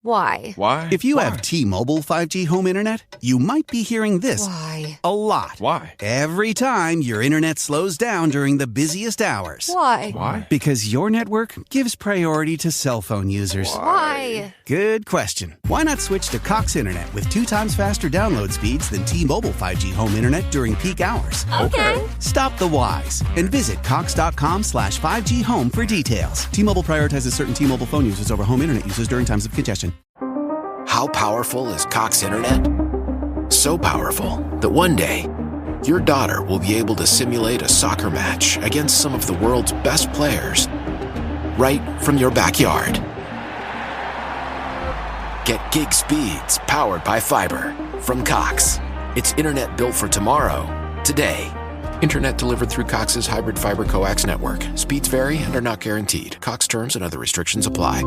Why? Why? If you have T-Mobile 5G home internet, you might be hearing this Why? a lot. Why? Every time your internet slows down during the busiest hours. Why? Why? Because your network gives priority to cell phone users. Why? Good question. Why not switch to Cox Internet with 2 times faster download speeds than T-Mobile 5G home internet during peak hours? Okay. Stop the whys and visit cox.com/5G home for details. T-Mobile prioritizes certain T-Mobile phone users over home internet users during times of congestion. How powerful is Cox Internet? So powerful that one day, your daughter will be able to simulate a soccer match against some of the world's best players right from your backyard. Get gig speeds powered by fiber from Cox. It's internet built for tomorrow, today. Internet delivered through Cox's hybrid fiber coax network. Speeds vary and are not guaranteed. Cox terms and other restrictions apply.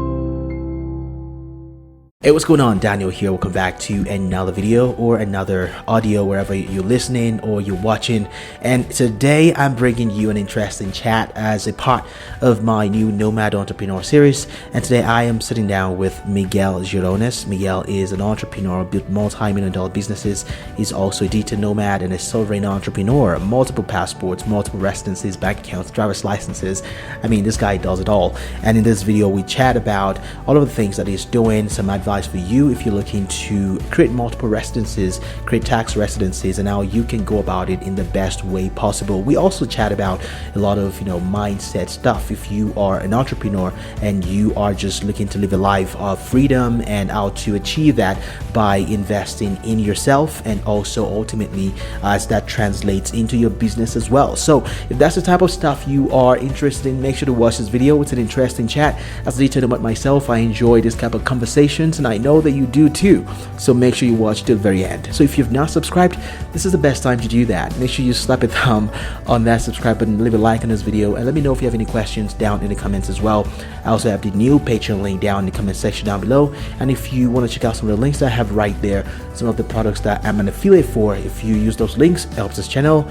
Hey, what's going on? Daniel here. Welcome back to another video or another audio wherever you're listening or you're watching. And today I'm bringing you an interesting chat as a part of my new Nomad Entrepreneur series. And today I am sitting down with Miques Girones. Miguel is an entrepreneur, built multi-million-dollar businesses. He's also a digital nomad and a sovereign entrepreneur. Multiple passports, multiple residencies, bank accounts, driver's licenses. I mean, this guy does it all. And in this video, we chat about all of the things that he's doing, some advice for you if you're looking to create multiple residences, create tax residencies, and how you can go about it in the best way possible. We also chat about a lot of mindset stuff. If you are an entrepreneur and you are just looking to live a life of freedom and how to achieve that by investing in yourself, and also ultimately as that translates into your business as well. So if that's the type of stuff you are interested in, make sure to watch this video. It's an interesting chat. As a detail about myself, I enjoy this type of conversations, and I know that you do too. So make sure you watch till the very end. So if you've not subscribed, this is the best time to do that. Make sure you slap a thumb on that subscribe button, leave a like on this video, and let me know if you have any questions down in the comments as well. I also have the new Patreon link down in the comment section down below. And if you want to check out some of the links that I have right there, some of the products that I'm an affiliate for, if you use those links, it helps this channel,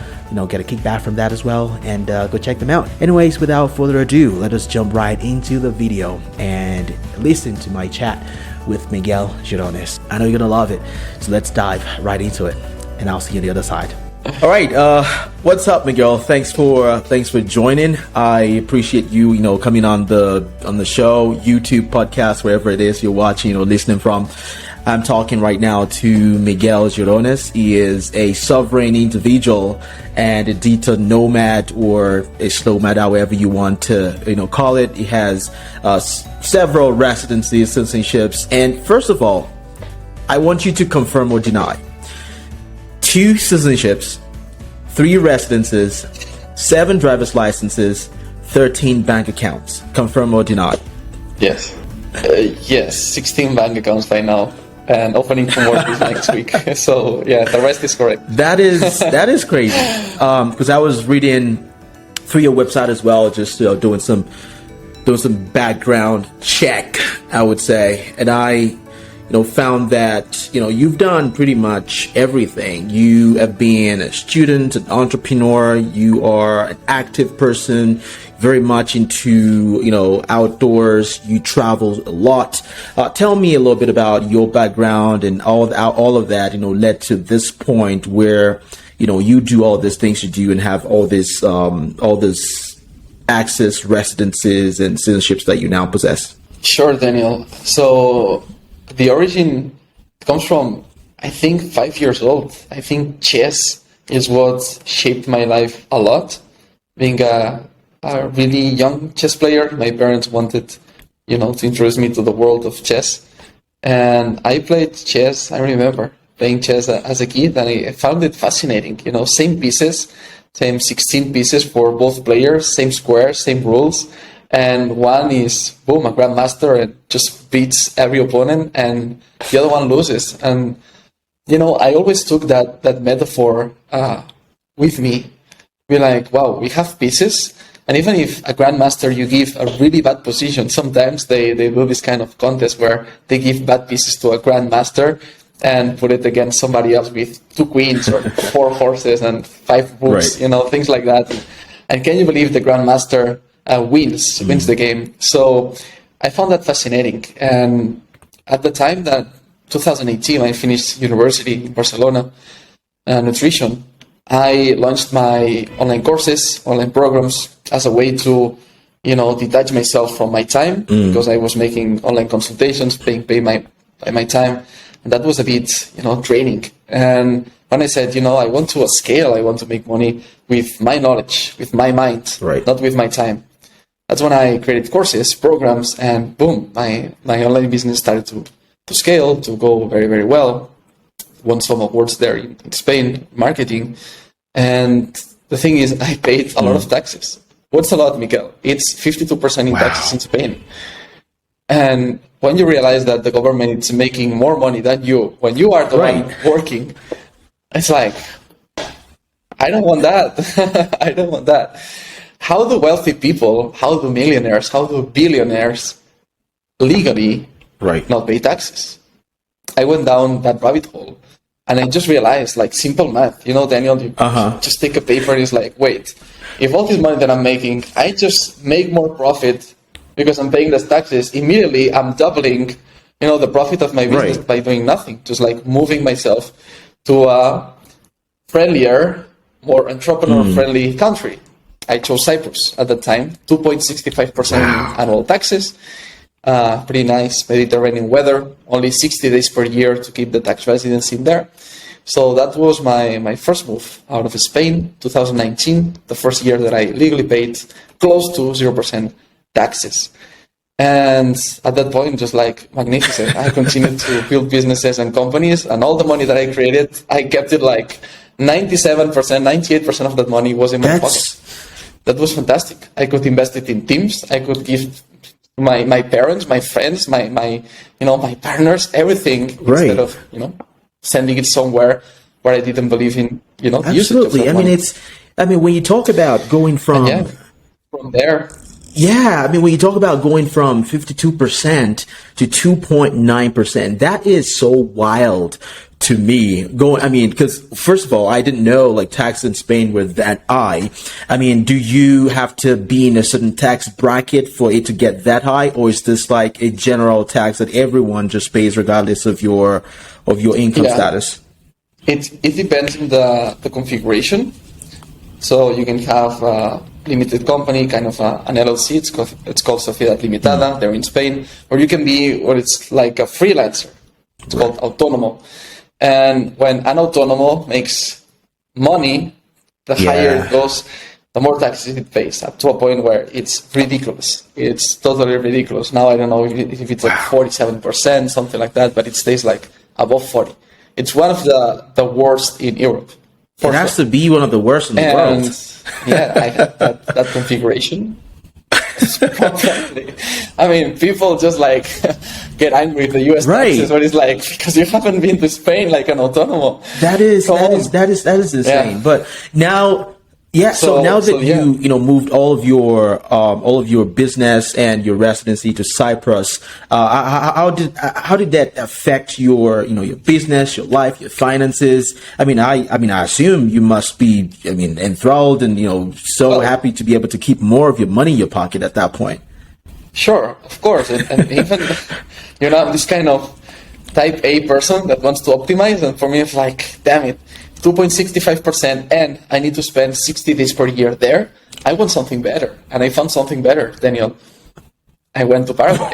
get a kickback from that as well, and go check them out. Anyways, without further ado, let us jump right into the video and listen to my chat with Miques Girones. I know you're gonna love it, so let's dive right into it, and I'll see you on the other side. All right, what's up, Miguel? Thanks for joining. I appreciate you, coming on the show, YouTube, podcast, wherever it is you're watching or listening from. I'm talking right now to Miques Girones. He is a sovereign individual and a digital nomad, or a slow nomad, however you want to call it. He has several residencies, citizenships. And first of all, I want you to confirm or deny. 2 citizenships, 3 residences, 7 driver's licenses, 13 bank accounts. Confirm or deny? Yes. Yes, 16 bank accounts by now, and opening for more next week. So yeah, the rest is correct. That is crazy. Because I was reading through your website as well, just doing some background check, I would say, and I found that you've done pretty much everything. You have been a student, an entrepreneur. You are an active person, very much into outdoors. You travel a lot. Tell me a little bit about your background and all of that led to this point where you do all these things you do and have all this access, residences, and citizenships that you now possess. Sure, Daniel. So the origin comes from, I think, 5 years old. I think chess is what shaped my life a lot. Being a really young chess player, my parents wanted, to introduce me to the world of chess. And I played chess. I remember playing chess as a kid, and I found it fascinating. Same pieces, same 16 pieces for both players, same squares, same rules. And one is, boom, a grandmaster and just beats every opponent, and the other one loses. And, I always took that metaphor with me. We're like, wow, we have pieces. And even if a grandmaster, you give a really bad position, sometimes they do this kind of contest where they give bad pieces to a grandmaster and put it against somebody else with 2 queens or 4 horses and 5 rooks, right. Things like that. And can you believe the grandmaster wins the game? So I found that fascinating. And at the time that 2018, I finished university in Barcelona, nutrition, I launched my online courses, online programs as a way to, detach myself from my time because I was making online consultations, paying by my time. And that was a bit, draining. And when I said, I want to scale, I want to make money with my knowledge, with my mind, not with my time. That's when I created courses, programs, and boom, my online business started to scale, to go very, very well. Won some awards there in Spain, marketing. And the thing is, I paid a lot of taxes. What's a lot, Miguel? It's 52% in taxes in Spain. And when you realize that the government is making more money than you, when you are the one working, it's like, I don't want that. I don't want that. How do wealthy people, how do millionaires, how do billionaires legally not pay taxes? I went down that rabbit hole and I just realized, like, simple math. Daniel, you just take a paper and it's like, wait, if all this money that I'm making, I just make more profit because I'm paying less taxes, immediately I'm doubling, the profit of my business by doing nothing, just like moving myself to a friendlier, more entrepreneur-friendly country. I chose Cyprus at that time, 2.65% annual taxes, pretty nice Mediterranean weather, only 60 days per year to keep the tax residency in there. So that was my first move out of Spain, 2019, the first year that I legally paid close to 0% taxes. And at that point, just like magnificent, I continued to build businesses and companies, and all the money that I created, I kept it like 97%, 98% of that money was in my pocket. That was fantastic. I could invest it in teams. I could give my parents, my friends, my partners, everything instead of, sending it somewhere where I didn't believe in, the usage of that money. When you talk about going from there. Yeah, when you talk about going from 52% to 2.9%, that is so wild to me. Because first of all, I didn't know like tax in Spain were that high. Do you have to be in a certain tax bracket for it to get that high, or is this like a general tax that everyone just pays regardless of your income status? It depends on the configuration. So you can have a limited company, kind of an LLC. It's called Sociedad Limitada. They're in Spain, or you can be what it's like a freelancer. It's called autónomo. And when an autónomo makes money, the higher it goes, the more taxes it pays, up to a point where it's ridiculous. It's totally ridiculous. Now I don't know if it's like 47%, something like that, but it stays like above 40. It's one of the worst in Europe. It has to be one of the worst in the world. I had that configuration. People just like get angry with the US taxes, but it's like, because you haven't been to Spain like an autónomo. That is insane. Yeah. But now, so now that you moved all of your business and your residency to Cyprus, how did that affect your business, your life, your finances? I assume you must be enthralled and happy to be able to keep more of your money in your pocket at that point. Sure, of course, and even I'm this kind of type A person that wants to optimize, and for me it's like, damn it. 2.65%, and I need to spend 60 days per year there. I want something better, and I found something better, Daniel. I went to Paraguay,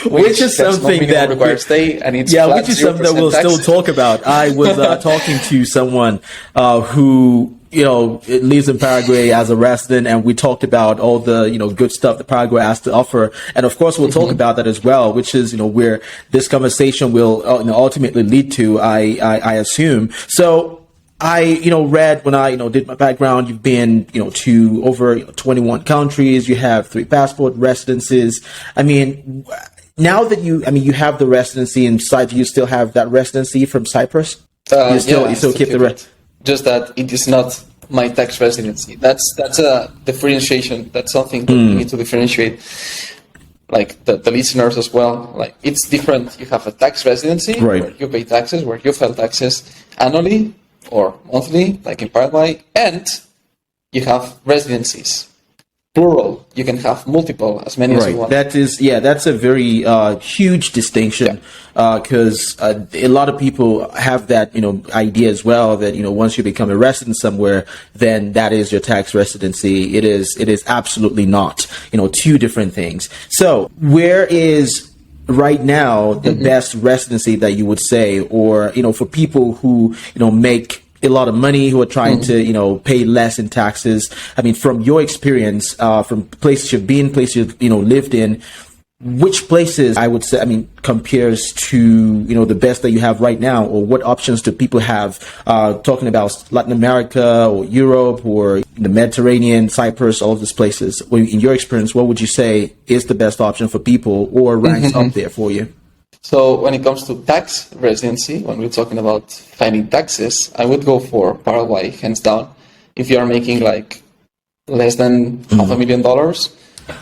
which is something that requires stay, and it's which is something that we'll still talk about. I was talking to someone who lives in Paraguay as a resident, and we talked about all the good stuff that Paraguay has to offer, and of course we'll talk about that as well, which is where this conversation will ultimately lead to. I assume so. I read when I did my background. You've been to over 21 countries. You have 3 passport residencies. Now that you have the residency in Cyprus, do you still have that residency from Cyprus? You still keep the just that it is not my tax residency. That's a differentiation. That's something that we need to differentiate. Like the listeners as well. Like, it's different. You have a tax residency where you pay taxes, where you file taxes annually or monthly, like in Paraguay, and you have residencies. plural. You can have multiple, as many as you want. That's a very huge distinction, because a lot of people have that, idea as well, that, once you become a resident somewhere, then that is your tax residency. It is absolutely not, two different things. So where is right now the best residency that you would say, or, for people who, make a lot of money, who are trying to, pay less in taxes? I mean, from your experience, from places you've been, places you've, lived in, which places, I would say, compares to, the best that you have right now, or what options do people have, talking about Latin America or Europe or the Mediterranean, Cyprus, all of these places? In your experience, what would you say is the best option for people, or ranks up there for you? So when it comes to tax residency, when we're talking about finding taxes, I would go for Paraguay, hands down. If you're making like less than $500,000,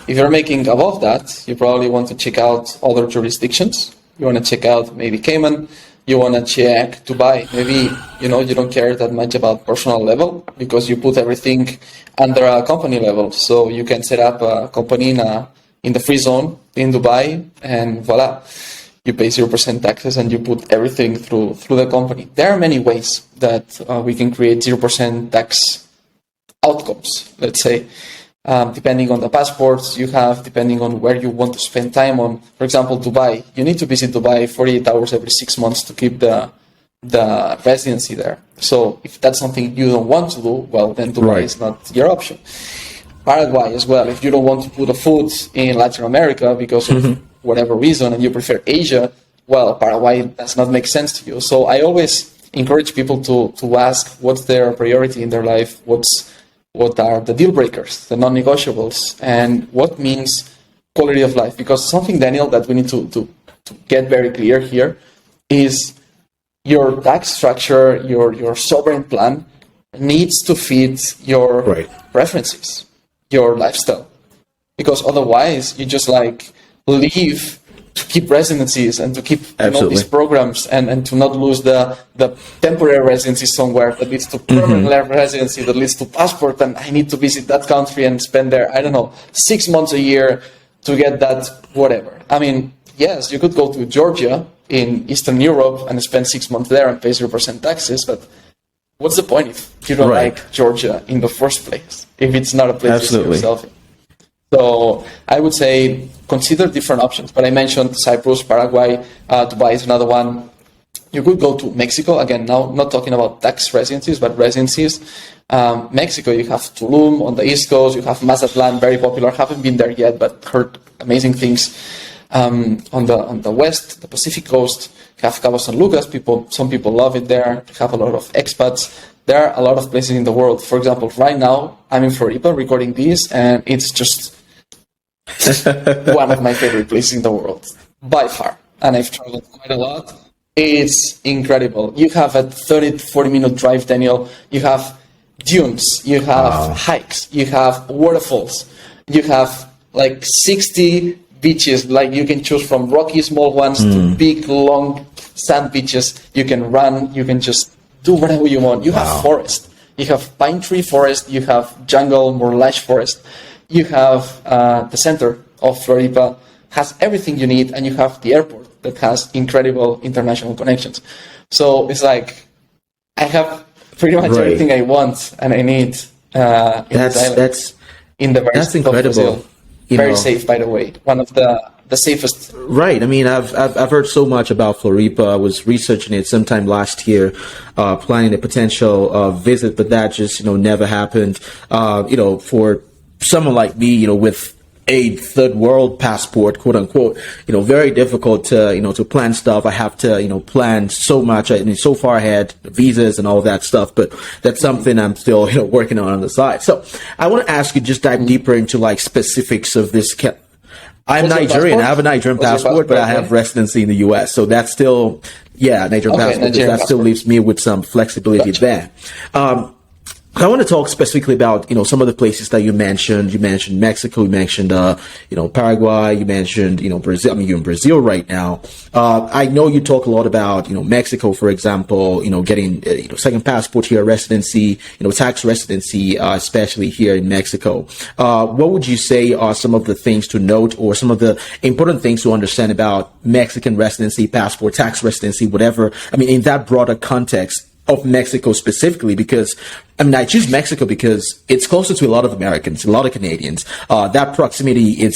if you're making above that, you probably want to check out other jurisdictions. You want to check out maybe Cayman. You want to check Dubai. Maybe, you don't care that much about personal level because you put everything under a company level. So you can set up a company in the free zone in Dubai, and voila. You pay 0% taxes and you put everything through the company. There are many ways that we can create 0% tax outcomes, let's say, depending on the passports you have, depending on where you want to spend time on. For example, Dubai, you need to visit Dubai 48 hours every 6 months to keep the residency there. So if that's something you don't want to do, well, then Dubai is not your option. Paraguay as well, if you don't want to put a foot in Latin America because of whatever reason, and you prefer Asia, well, Paraguay does not make sense to you. So I always encourage people to ask what's their priority in their life, what are the deal breakers, the non-negotiables, and what means quality of life. Because something, Daniel, that we need to get very clear here is your tax structure, your sovereign plan needs to fit your preferences, your lifestyle. Because otherwise, you just leave to keep residencies and to keep these programs and to not lose the temporary residency somewhere that leads to permanent residency, that leads to passport, and I need to visit that country and spend there, 6 months a year to get that whatever. Yes, you could go to Georgia in Eastern Europe and spend 6 months there and pay 0% taxes, but what's the point if you don't like Georgia in the first place, if it's not a place you see yourself in? So I would say consider different options. But I mentioned Cyprus, Paraguay, Dubai is another one. You could go to Mexico. Again, now not talking about tax residencies, but residencies. Mexico, you have Tulum on the East Coast. You have Mazatlan, very popular. Haven't been there yet, but heard amazing things. On the West, the Pacific Coast, you have Cabo San Lucas. Some people love it there. You have a lot of expats. There are a lot of places in the world. For example, right now, I'm in Florida recording this, and it's just one of my favorite places in the world, by far. And I've traveled quite a lot. It's incredible. You have a 30-40-minute drive, Daniel. You have dunes. You have hikes. You have waterfalls. You have 60 beaches. You can choose from rocky, small ones to big, long sand beaches. You can run. You can just do whatever you want. You have forest. You have pine tree forest. You have jungle, more lush forest. You have the center of Florida has everything you need, and you have the airport that has incredible international connections. So it's I have pretty much everything I want and I need that's incredible. Very safe, by the way. One of the safest. Right. I've heard so much about Floripa. I was researching it sometime last year, planning a potential visit, but that just never happened. For someone like me, with a third world passport, quote unquote, very difficult to plan stuff. I have to, plan so much, so far ahead, visas and all that stuff, but that's something I'm still, working on the side. So I want to ask you, just dive deeper into specifics of this. I'm Nigerian. I have a Nigerian passport, but I have residency in the U.S. So that's still, Nigerian passport. That still leaves me with some flexibility there. I want to talk specifically about, some of the places that you mentioned. You mentioned Mexico, you mentioned, Paraguay, you mentioned, Brazil. I mean, you're in Brazil right now. I know you talk a lot about, Mexico, for example, getting, second passport here, residency, tax residency, especially here in Mexico. What would you say are some of the things to note or some of the important things to understand about Mexican residency, passport, tax residency, whatever? I mean, in that broader context of Mexico specifically, because I choose Mexico because it's closer to a lot of Americans, a lot of Canadians. That proximity is,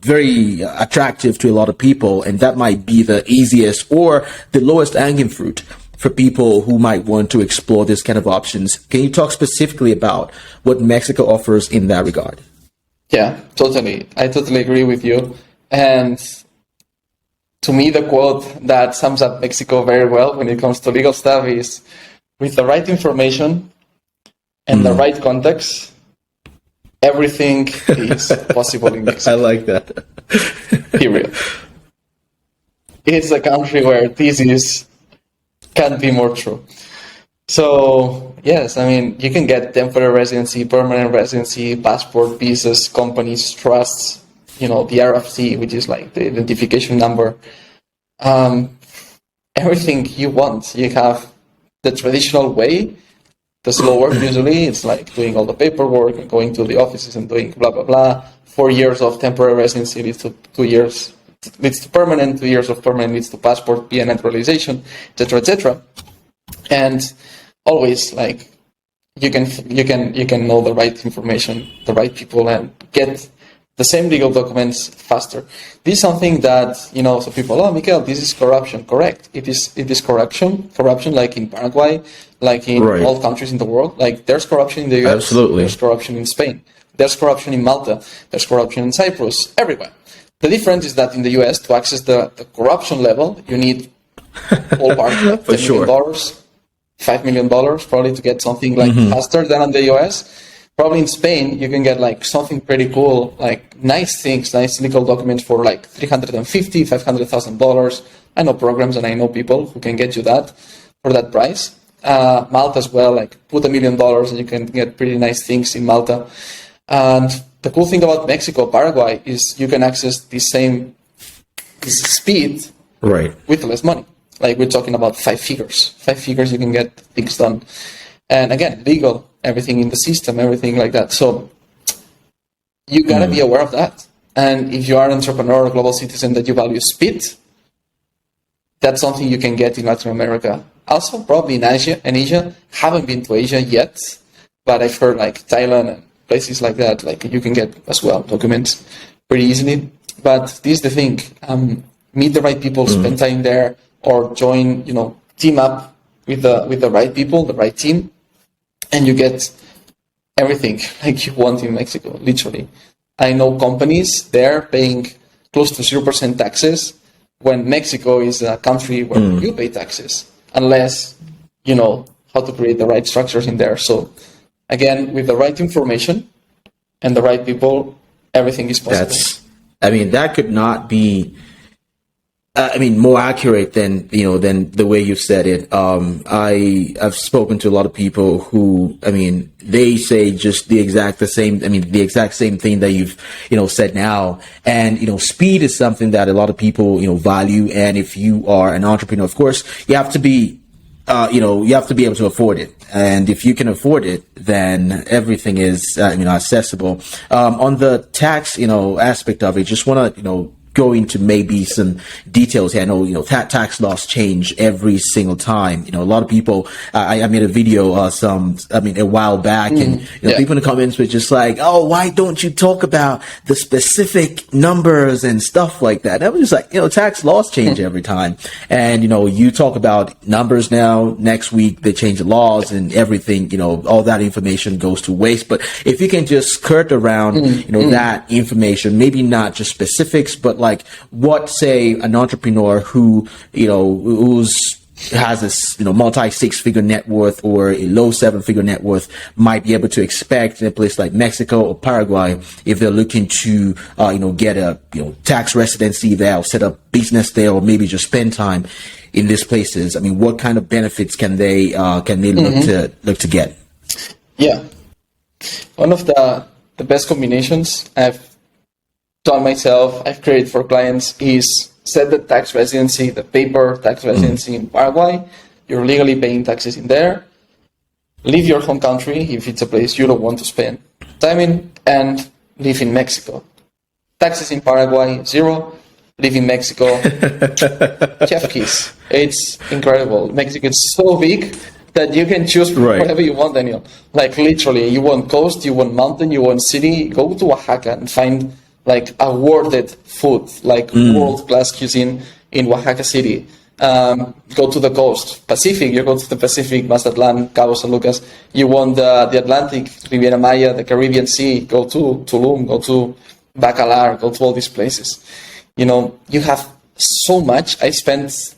very attractive to a lot of people, and that might be the easiest or the lowest hanging fruit for people who might want to explore this kind of options. Can you talk specifically about what Mexico offers in that regard? Yeah, totally. I totally agree with you. And to me, the quote that sums up Mexico very well when it comes to legal stuff is, with the right information and the right context, everything is possible in Mexico. I like that. Period. It's a country where this can't be more true. So, yes, I mean, you can get temporary residency, permanent residency, passport, visas, companies, trusts, the RFC, which is like the identification number. Everything you want. You have the traditional way, the slow work usually. It's like doing all the paperwork and going to the offices and doing blah, blah, blah. 4 years of temporary residency leads to 2 years, leads to permanent, 2 years of permanent leads to passport, PN naturalization, etc., etc. And always, like, you can know the right information, the right people, and get the same legal documents faster. This is something that, some people, Miguel, this is corruption. Correct. It is corruption like in Paraguay, like in all countries in the world. Like, there's corruption in the US. Absolutely. There's corruption in Spain. There's corruption in Malta. There's corruption in Cyprus, everywhere. The difference is that in the US, to access the corruption level, you need ballpark $10 million, $5 million probably to get something like faster than in the US. Probably in Spain, you can get like something pretty cool, like nice things, nice legal documents for like $350,000, $500,000. I know programs and I know people who can get you that for that price. Malta as well, like put $1 million and you can get pretty nice things in Malta. And the cool thing about Mexico, Paraguay, is you can access this speed with less money. Like, we're talking about 5 figures. 5 figures, you can get things done. And again, legal, everything in the system, everything like that. So you gotta be aware of that. And if you are an entrepreneur or global citizen that you value speed, that's something you can get in Latin America. Also, probably in Asia. Haven't been to Asia yet, but I've heard like Thailand and places like that, like you can get as well documents pretty easily. But this is the thing: meet the right people, spend time there, or join, team up with the right people, the right team, and you get everything like you want in Mexico. Literally, I know companies there paying close to 0% taxes when Mexico is a country where you pay taxes, unless you know how to create the right structures in there. So again, with the right information and the right people, everything is possible. That could not be more accurate than the way you said it. I've spoken to a lot of people who, they say just the exact same thing that you've, said now. And, speed is something that a lot of people, value. And if you are an entrepreneur, of course, you have to be, you have to be able to afford it. And if you can afford it, then everything is, accessible. On the tax, aspect of it, just want to, go into maybe some details here. I know, tax laws change every single time. A lot of people, I made a video, a while back, and, people in the comments were just like, oh, why don't you talk about the specific numbers and stuff like that? And I was just like, tax laws change every time. And, you talk about numbers now, next week they change the laws and everything, all that information goes to waste. But if you can just skirt around, that information, maybe not just specifics, but like what, say, an entrepreneur who, has this, multi 6-figure net worth or a low 7-figure net worth might be able to expect in a place like Mexico or Paraguay if they're looking to, get a, tax residency there or set up business there or maybe just spend time in these places. What kind of benefits can they look to get? Yeah. One of the best combinations I've done myself, I've created for clients is set the tax residency, the paper tax residency in Paraguay. You're legally paying taxes in there. Leave your home country if it's a place you don't want to spend time in, and live in Mexico. Taxes in Paraguay, 0. Live in Mexico, chef kiss. It's incredible. Mexico is so big that you can choose whatever you want, Daniel. Like literally, you want coast, you want mountain, you want city. Go to Oaxaca and find like awarded food, like world-class cuisine in Oaxaca City. Go to the coast, Pacific. You go to the Pacific, Mazatlan, Cabo San Lucas. You want the Atlantic, Riviera Maya, the Caribbean Sea. Go to Tulum. Go to Bacalar. Go to all these places. You know, you have so much. I spent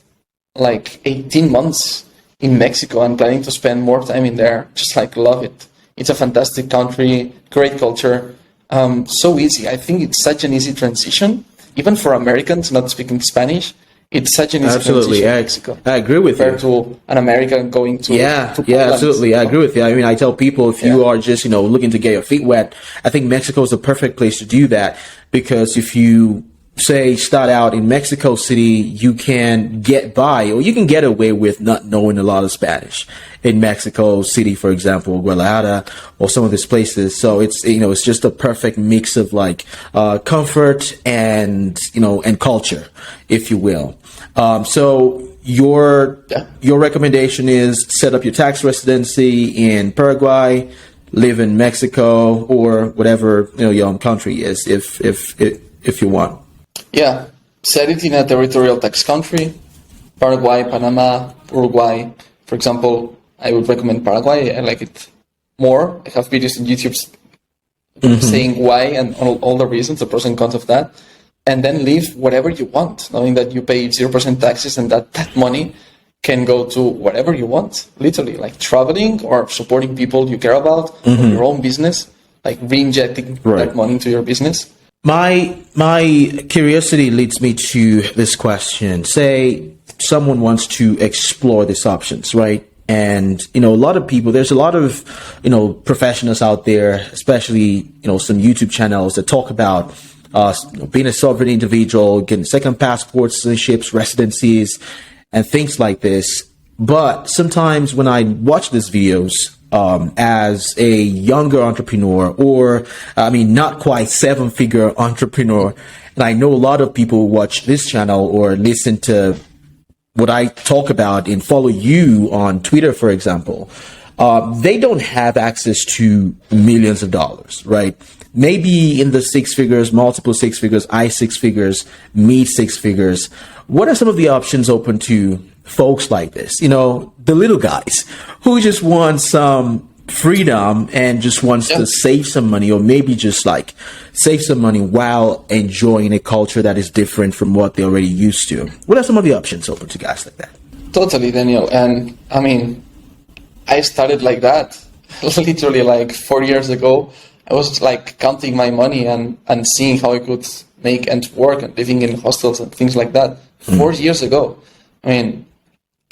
like 18 months in Mexico. I'm planning to spend more time in there. Just like love it. It's a fantastic country, great culture. So easy. I think it's such an easy transition, even for Americans not speaking Spanish. It's such an easy transition to Mexico. I agree with you. Compared to an American going to absolutely. I agree with you. I mean, I tell people if you are just looking to get your feet wet, I think Mexico is the perfect place to do that, because if you say start out in Mexico City, you can get by, or you can get away with not knowing a lot of Spanish in Mexico City, for example, Guadalajara, or some of these places. So it's it's just a perfect mix of like comfort and and culture, if you will. So your recommendation is set up your tax residency in Paraguay, live in Mexico, or whatever your own country is, if you want. Yeah, set it in a territorial tax country, Paraguay, Panama, Uruguay. For example, I would recommend Paraguay. I like it more. I have videos on YouTube saying why and all the reasons, the pros and cons of that. And then live whatever you want, knowing that you pay 0% taxes and that money can go to whatever you want, literally, like traveling or supporting people you care about, or your own business, like re-injecting that money into your business. My curiosity leads me to this question. Say someone wants to explore these options, right? And, a lot of people, there's a lot of, professionals out there, especially, some YouTube channels that talk about being a sovereign individual, getting second passports, citizenships, residencies, and things like this. But sometimes when I watch these videos, as a younger entrepreneur, or not quite 7-figure entrepreneur, and I know a lot of people watch this channel or listen to what I talk about and follow you on Twitter, for example, they don't have access to millions of dollars, right? Maybe in the 6 figures, multiple 6 figures, 6 figures, mid 6 figures. What are some of the options open to folks like this? The little guys who just want some freedom and just wants to save some money, or maybe just like save some money while enjoying a culture that is different from what they're already used to. What are some of the options open to guys like that? Totally, Daniel. And I started like that literally like 4 years ago. I was like counting my money and seeing how I could make ends work and living in hostels and things like that 4 years ago.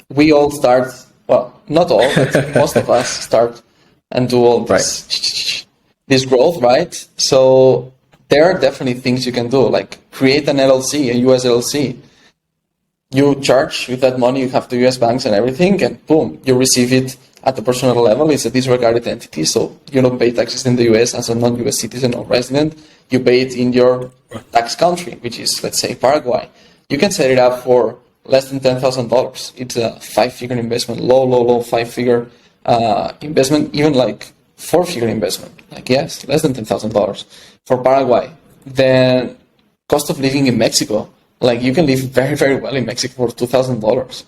We all start, well, not all, but most of us start and do all this, this growth, right? So there are definitely things you can do, like create an LLC, a US LLC. You charge with that money, you have the US banks and everything, and boom, you receive it at the personal level. It's a disregarded entity, so you don't pay taxes in the US as a non-US citizen or resident. You pay it in your tax country, which is, let's say, Paraguay. You can set it up for less than $10,000. It's a 5-figure investment, low 5-figure investment, even like 4-figure investment. Like, yes, less than $10,000 for Paraguay. Then cost of living in Mexico, like you can live very, very well in Mexico for $2,000.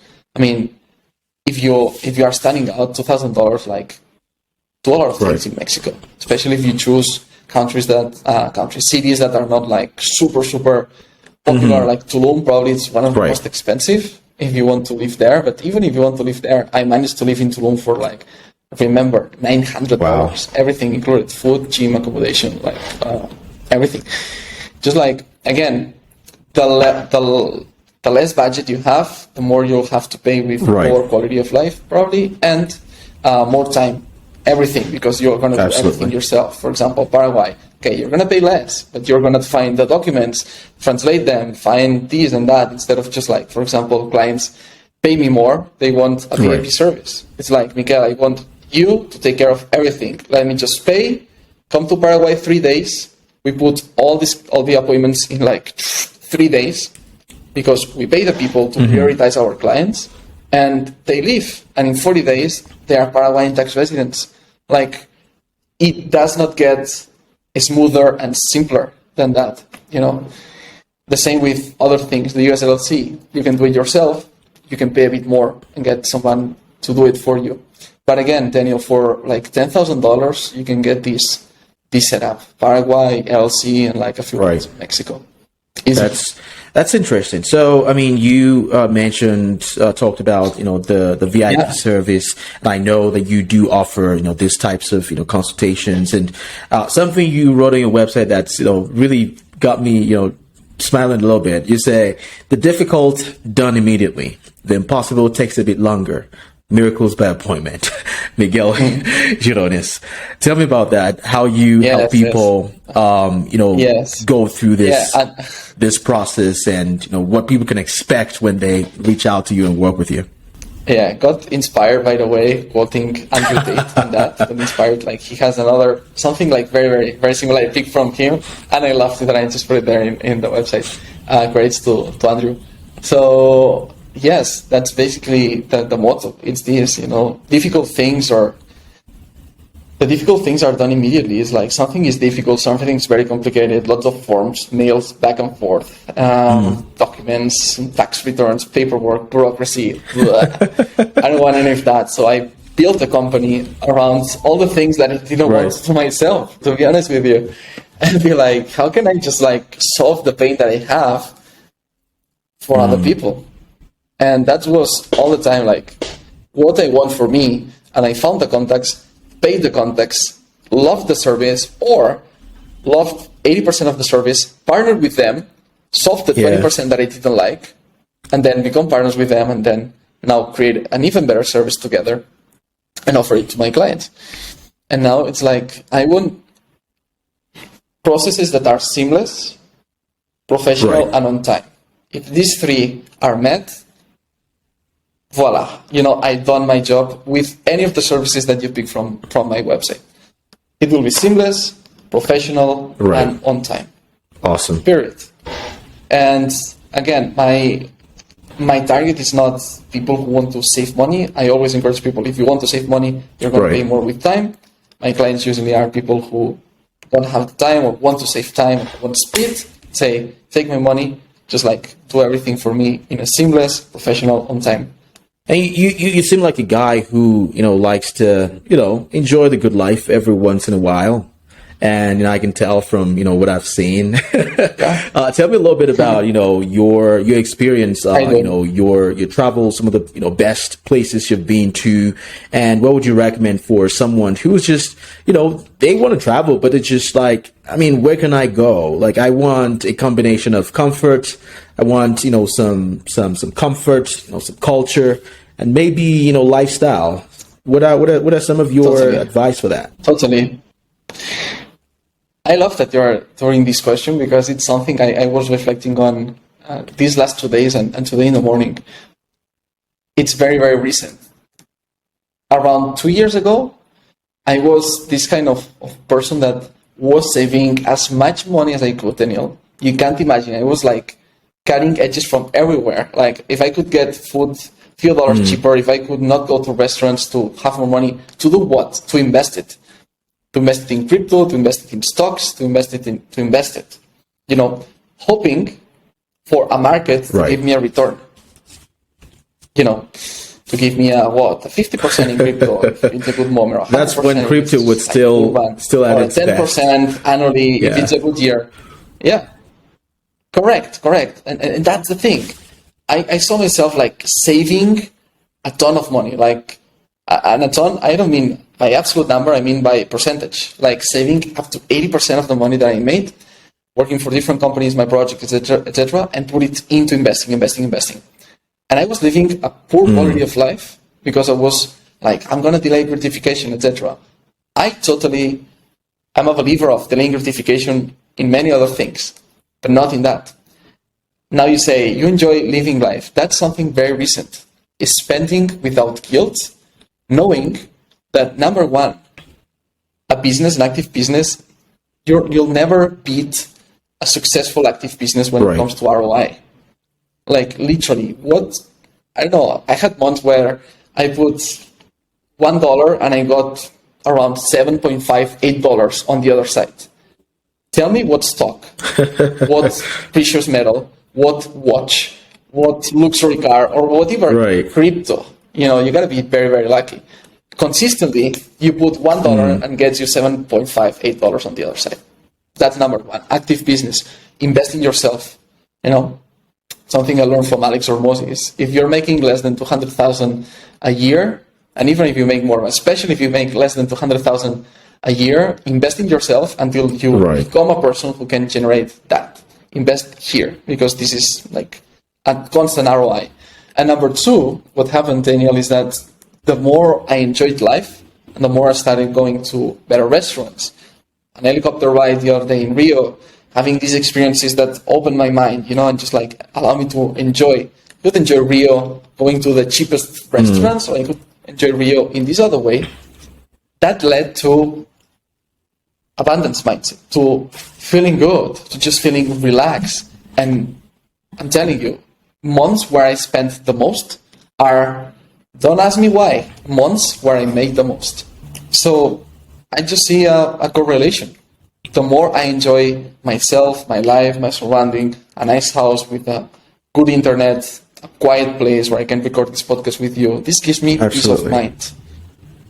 If you are standing out, $2,000, like do a lot of things in Mexico, especially if you choose cities that are not like super popular, like Tulum. Probably it's one of the most expensive if you want to live there. But even if you want to live there, I managed to live in Tulum for like, remember, $900, everything included, food, gym, accommodation, like everything. Just like, again, the less budget you have, the more you'll have to pay with lower quality of life, probably, and more time everything because you're going to do everything yourself. For example, Paraguay, okay, you're going to pay less, but you're going to find the documents, translate them, find this and that, instead of just like, for example, clients pay me more, they want a VIP service. It's like, Miguel, I want you to take care of everything. Let me just pay, come to Paraguay 3 days. We put all the appointments in like 3 days because we pay the people to prioritize our clients, and they leave. And in 40 days, they are Paraguayan tax residents. Like, it does not get smoother and simpler than that, you know. The same with other things, the US LLC. You can do it yourself, you can pay a bit more and get someone to do it for you. But again, Daniel, for like $10,000, you can get this setup. Paraguay, LLC, and like a few others in Mexico. Easy. That's interesting. So, I mean, you talked about, you know, the VIP service, and I know that you do offer, you know, these types of, you know, consultations, and something you wrote on your website that's, you know, really got me, you know, smiling a little bit. You say, the difficult done immediately, the impossible takes a bit longer. Miracles by appointment. Miguel Girones. Tell me about that. How you help people, you know, go through this this process, and you know what people can expect when they reach out to you and work with you. Yeah, got inspired, by the way, quoting Andrew Tate on that. Got inspired, like he has another something like very, very, very similar. I picked from him, and I loved it, and I just put it there in the website. Credits to Andrew. So. Yes, that's basically the motto. It's this, you know, the difficult things are done immediately. It's like something is difficult, something is very complicated, lots of forms, mails back and forth, documents, tax returns, paperwork, bureaucracy. I don't want any of that. So I built a company around all the things that I didn't want to myself, to be honest with you. And be like, how can I just like solve the pain that I have for other people? And that was all the time, like, what I want for me. And I found the contacts, paid the contacts, loved the service, or loved 80% of the service, partnered with them, solved the 20% that I didn't like, and then become partners with them, and then now create an even better service together and offer it to my clients. And now it's like, I want processes that are seamless, professional, and on time. If these three are met, voila, you know, I've done my job with any of the services that you pick from my website. It will be seamless, professional, and on time. Awesome. Period. And again, my target is not people who want to save money. I always encourage people, if you want to save money, you're going to pay more with time. My clients usually are people who don't have the time or want to save time, want speed, say, take my money, just like do everything for me in a seamless, professional, on time. And you seem like a guy who, you know, likes to, you know, enjoy the good life every once in a while. And, you know, I can tell from, you know, what I've seen. Tell me a little bit about, you know, your experience, you know, your travels, some of the, you know, best places you've been to, and what would you recommend for someone who's just, you know, they want to travel, but it's just like, I mean, where can I go? Like, I want a combination of comfort. I want, you know, some comfort, you know, some culture, and maybe, you know, lifestyle. What are some of your advice for that? Totally. I love that you're throwing this question, because it's something I was reflecting on these last 2 days and today in the morning. It's very, very recent. Around 2 years ago, I was this kind of person that was saving as much money as I could, Daniel. You can't imagine. I was like cutting edges from everywhere. Like, if I could get food few dollars cheaper, if I could not go to restaurants to have more money, to do what? To invest it. To invest it in crypto, to invest it in stocks, to invest it, you know, hoping for a market to give me a return. You know, to give me a 50% in crypto if it's a good moment. That's when crypto would still at its 10% best. Annually if it's a good year. Yeah, correct. And that's the thing. I saw myself like saving a ton of money, like, and a ton, I don't mean by absolute number, I mean by percentage, like saving up to 80% of the money that I made, working for different companies, my project, etc., and put it into investing. And I was living a poor quality of life because I was like, I'm going to delay gratification, etc. I'm a believer of delaying gratification in many other things, but not in that. Now you say you enjoy living life. That's something very recent. Is spending without guilt, knowing that number one, an active business, you'll never beat a successful active business when it comes to ROI. Like literally, I don't know. I had months where I put $1 and I got around $7.5, $8 on the other side. Tell me what stock, what precious metal, what watch, what luxury car, or whatever crypto. You gotta be very, very lucky. Consistently, you put $1 and gets you $7.5, $8 on the other side. That's number one. Active business. Invest in yourself. Something I learned from Alex Hormozi is if you're making less than 200,000 a year, and even if you make more, especially if you make less than 200,000 a year, invest in yourself until you become a person who can generate that. Invest here, because this is like a constant ROI. And number two, what happened, Daniel, is that the more I enjoyed life, and the more I started going to better restaurants. An helicopter ride the other day in Rio, having these experiences that opened my mind, and just like allow me to enjoy. I could enjoy Rio going to the cheapest restaurants, or I could enjoy Rio in this other way. That led to abundance mindset, to feeling good, to just feeling relaxed. And I'm telling you, months where I spent the most are, don't ask me why, months where I make the most. So I just see a correlation. The more I enjoy myself, my life, my surrounding, a nice house with a good internet, a quiet place where I can record this podcast with you, this gives me peace of mind.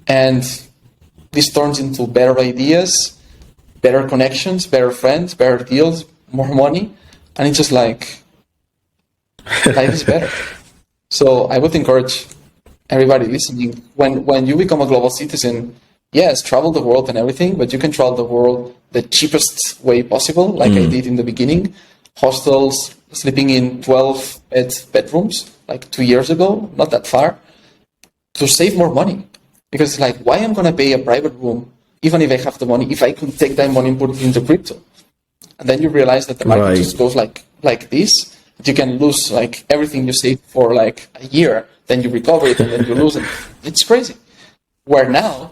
And this turns into better ideas, better connections, better friends, better deals, more money. And it's just like, life is better. So I would encourage everybody listening, when you become a global citizen, yes, travel the world and everything, but you can travel the world the cheapest way possible, like I did in the beginning. Hostels, sleeping in 12 bedrooms, like 2 years ago, not that far, to save more money. Because like, why I'm going to pay a private room, even if I have the money, if I could take that money and put it into crypto? And then you realize that the market just goes like this. You can lose like everything you save for like a year, then you recover it and then you lose it. It's crazy. Where now,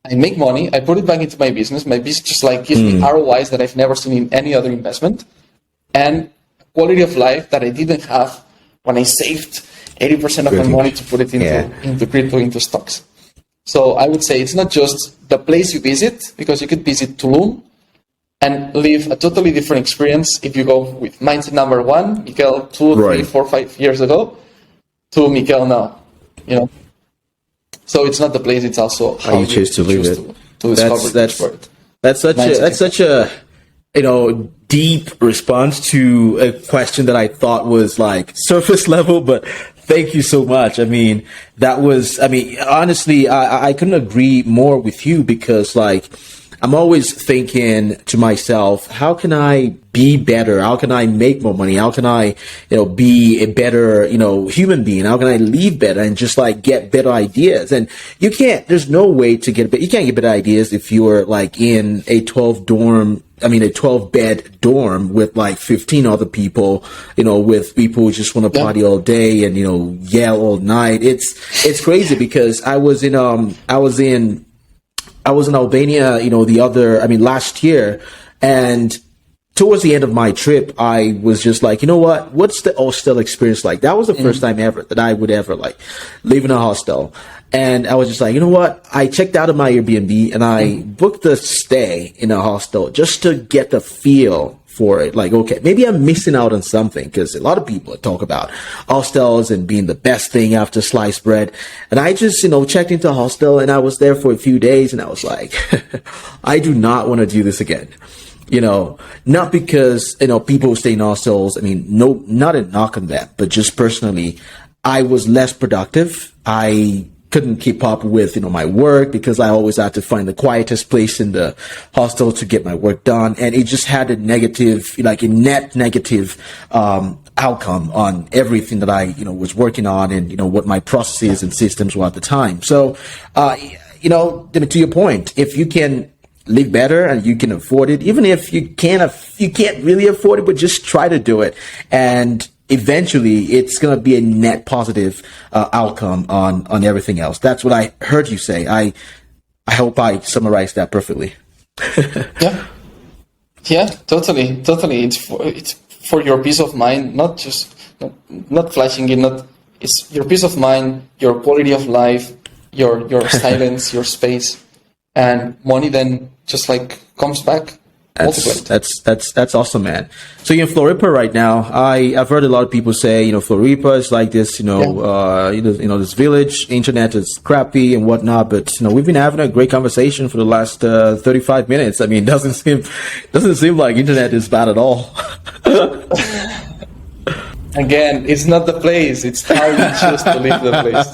I make money, I put it back into my business just like gives me ROIs that I've never seen in any other investment, and quality of life that I didn't have when I saved 80% of my money to put it into crypto, into stocks. So I would say it's not just the place you visit, because you could visit Tulum and live a totally different experience if you go with mindset number one, Miguel 2, 3, 4, 5 years ago, to Miguel now, So it's not the place; it's also how you choose to live it. To discover that's such a deep response to a question that I thought was like surface level, but thank you so much. Honestly, I couldn't agree more with you, because like, I'm always thinking to myself, how can I be better? How can I make more money? How can I, be a better, human being? How can I live better and just like get better ideas? And there's no way to you can't get better ideas if you're like in a 12 bed dorm with like 15 other people, with people who just want to party all day and, yell all night. It's crazy, because I was in Albania, last year, and towards the end of my trip, I was just like, what's the hostel experience like? That was the first time ever that I would ever like live in a hostel. And I was just like, I checked out of my Airbnb and I booked a stay in a hostel just to get the feel for it. Like, okay, maybe I'm missing out on something, because a lot of people talk about hostels and being the best thing after sliced bread. And I just, checked into a hostel and I was there for a few days and I was like, I do not want to do this again. Not because, people who stay in hostels, no, not a knock on that, but just personally, I was less productive. I couldn't keep up with, my work, because I always had to find the quietest place in the hostel to get my work done. And it just had a net negative, outcome on everything that I, was working on, and, what my processes and systems were at the time. So, to your point, if you can live better and you can afford it, even if you can't really afford it, but just try to do it. And eventually it's going to be a net positive outcome on everything else. That's what I heard you say. I hope I summarized that perfectly. Yeah, totally. It's for your peace of mind, not flashing it, it's your peace of mind, your quality of life, your silence, your space, and money then just like comes back. That's awesome, man. So you're in Floripa right now. I've heard a lot of people say, Floripa is like this, this village. Internet is crappy and whatnot. But we've been having a great conversation for the last 35 minutes. I mean, doesn't seem like internet is bad at all. Again, it's not the place; it's how you choose to live the place.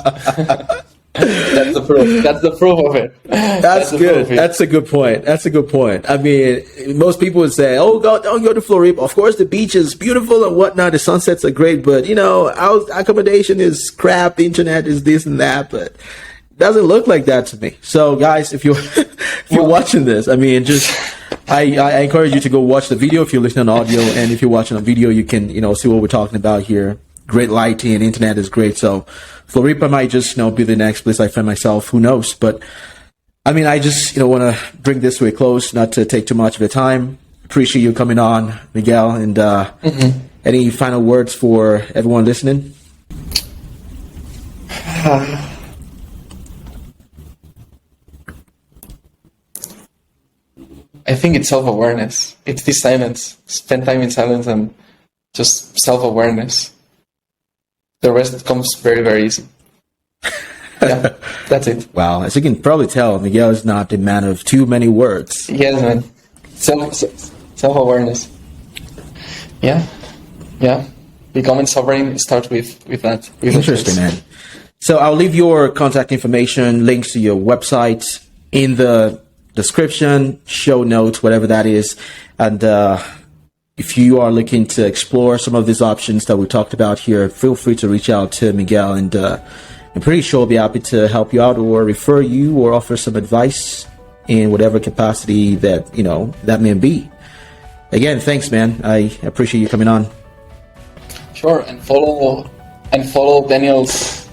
That's the proof. That's the proof of it. That's good. That's a good point. I mean, most people would say, "Oh, don't go to Floripa." Of course, the beach is beautiful and whatnot. The sunsets are great, but our accommodation is crap. The internet is this and that, but it doesn't look like that to me. So, guys, if you're watching this, I mean, I encourage you to go watch the video if you're listening on audio, and if you're watching on video, you can see what we're talking about here. Great lighting, internet is great. So Floripa might just be the next place I find myself. Who knows? But I mean, I just want to bring this to a close, not to take too much of your time. Appreciate you coming on, Miguel. And any final words for everyone listening? I think it's self-awareness. It's this silence. Spend time in silence and just self-awareness. The rest comes very, very easy. Yeah, that's it. Wow. As you can probably tell, Miguel is not a man of too many words. Yes, man. Self-awareness. Yeah. Becoming sovereign starts with that. Interesting, man. So I'll leave your contact information, links to your website in the description, show notes, whatever that is. And if you are looking to explore some of these options that we talked about here, feel free to reach out to Miguel, and I'm pretty sure I'll be happy to help you out or refer you or offer some advice in whatever capacity that, that may be. Again, thanks, man. I appreciate you coming on. Sure, and follow Daniel's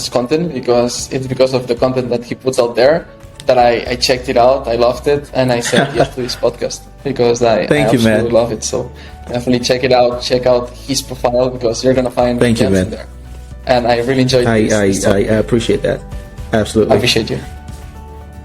content, because it's because of the content that he puts out there that I checked it out, I loved it, and I said yes to this podcast because I absolutely love it. So definitely check it out. Check out his profile because you're gonna find gems in there. And I really enjoyed this. I appreciate that. Absolutely. I appreciate you.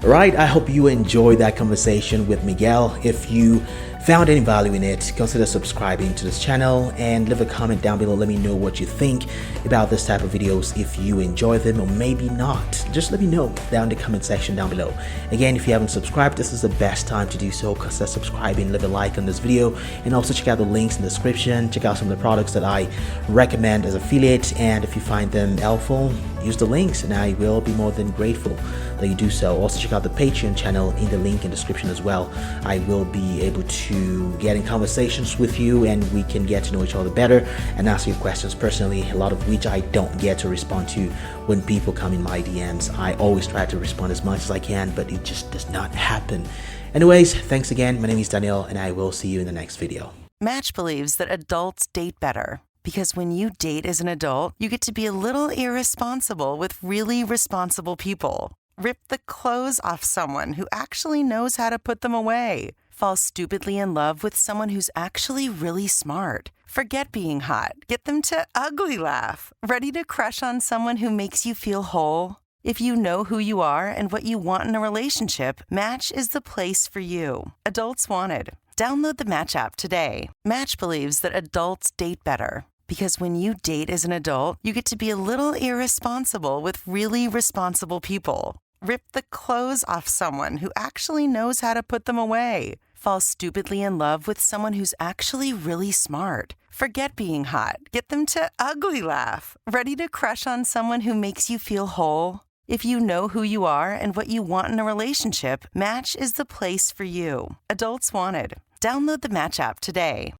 Right, I hope you enjoyed that conversation with Miguel. If you found any value in it, consider subscribing to this channel and leave a comment down below. Let me know what you think about this type of videos, if you enjoy them or maybe not. Just let me know down in the comment section down below. Again, if you haven't subscribed, this is the best time to do so. Consider subscribing, leave a like on this video, and also check out the links in the description. Check out some of the products that I recommend as affiliate, and if you find them helpful, use the links and I will be more than grateful that you do so. Also check out the Patreon channel in the link in the description as well. I will be able to get in conversations with you and we can get to know each other better and ask you questions personally, a lot of which I don't get to respond to when people come in my DMs. I always try to respond as much as I can, but it just does not happen. Anyways, thanks again. My name is Daniel and I will see you in the next video. Match believes that adults date better. Because when you date as an adult, you get to be a little irresponsible with really responsible people. Rip the clothes off someone who actually knows how to put them away. Fall stupidly in love with someone who's actually really smart. Forget being hot. Get them to ugly laugh. Ready to crush on someone who makes you feel whole? If you know who you are and what you want in a relationship, Match is the place for you. Adults wanted. Download the Match app today. Match believes that adults date better. Because when you date as an adult, you get to be a little irresponsible with really responsible people. Rip the clothes off someone who actually knows how to put them away. Fall stupidly in love with someone who's actually really smart. Forget being hot. Get them to ugly laugh. Ready to crush on someone who makes you feel whole? If you know who you are and what you want in a relationship, Match is the place for you. Adults wanted. Download the Match app today.